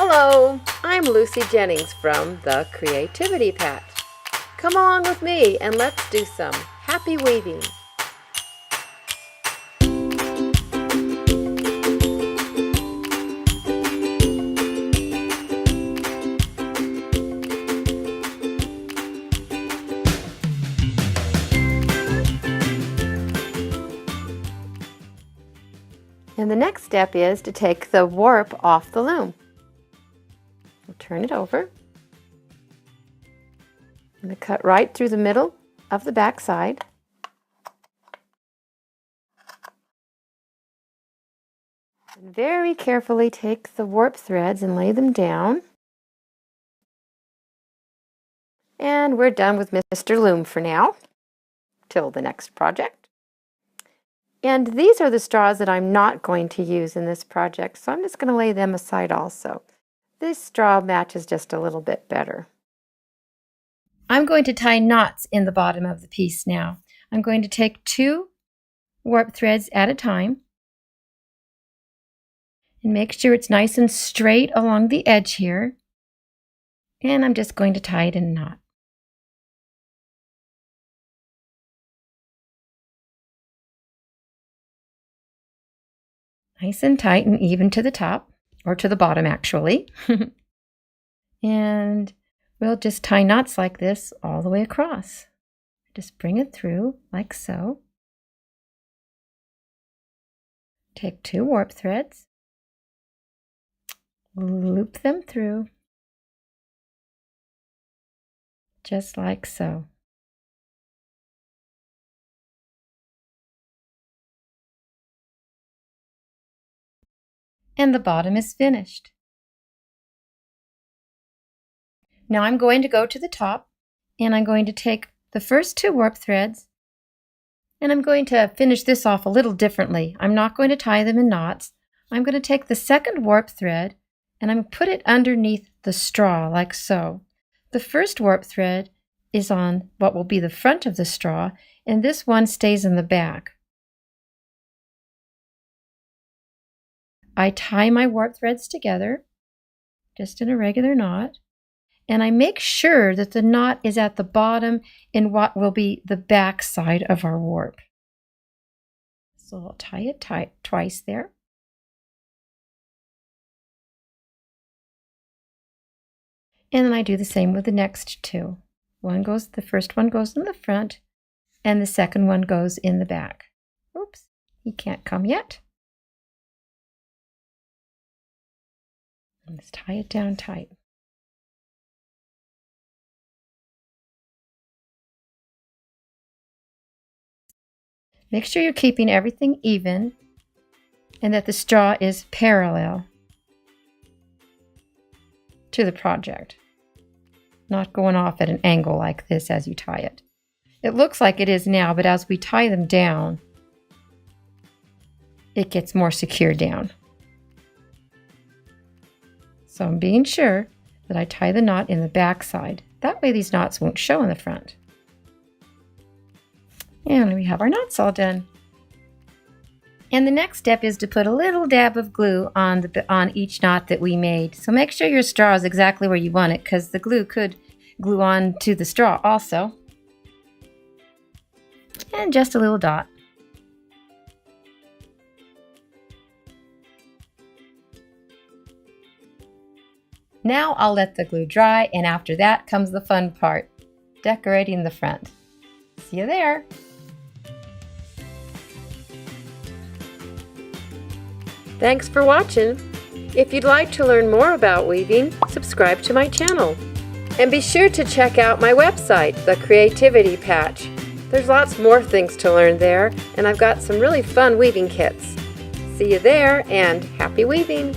Hello, I'm Lucy Jennings from the Creativity Patch. Come along with me and let's do some happy weaving. And the next step is to take the warp off the loom. We'll turn it over. I'm going to cut right through the middle of the back side. And very carefully take the warp threads and lay them down. And we're done with Mr. Loom for now, till the next project. And these are the straws that I'm not going to use in this project, so I'm just going to lay them aside also. This straw matches just a little bit better. I'm going to tie knots in the bottom of the piece now. I'm going to take 2 warp threads at a time and make sure it's nice and straight along the edge here. And I'm just going to tie it in a knot. Nice and tight and even to the top, or to the bottom actually. And we'll just tie knots like this all the way across. Just bring it through like so. Take 2 warp threads, loop them through, just like so. And the bottom is finished. Now I'm going to go to the top and I'm going to take the first 2 warp threads and I'm going to finish this off a little differently. I'm not going to tie them in knots. I'm going to take the second warp thread and I'm going to put it underneath the straw like so. The first warp thread is on what will be the front of the straw and this one stays in the back. I tie my warp threads together, just in a regular knot, and I make sure that the knot is at the bottom in what will be the back side of our warp. So I'll tie it twice there. And then I do the same with the next 2. The first one goes in the front, and the second one goes in the back. Oops, he can't come yet. Let's tie it down tight. Make sure you're keeping everything even and that the straw is parallel to the project, not going off at an angle like this as you tie it. It looks like it is now, but as we tie them down, it gets more secure down. So I'm being sure that I tie the knot in the back side. That way these knots won't show in the front. And we have our knots all done. And the next step is to put a little dab of glue on each knot that we made. So make sure your straw is exactly where you want it because the glue could glue on to the straw also. And just a little dot. Now I'll let the glue dry, and after that comes the fun part, decorating the front. See you there! Thanks for watching. If you'd like to learn more about weaving, subscribe to my channel. And be sure to check out my website, The Creativity Patch. There's lots more things to learn there, and I've got some really fun weaving kits. See you there, and happy weaving!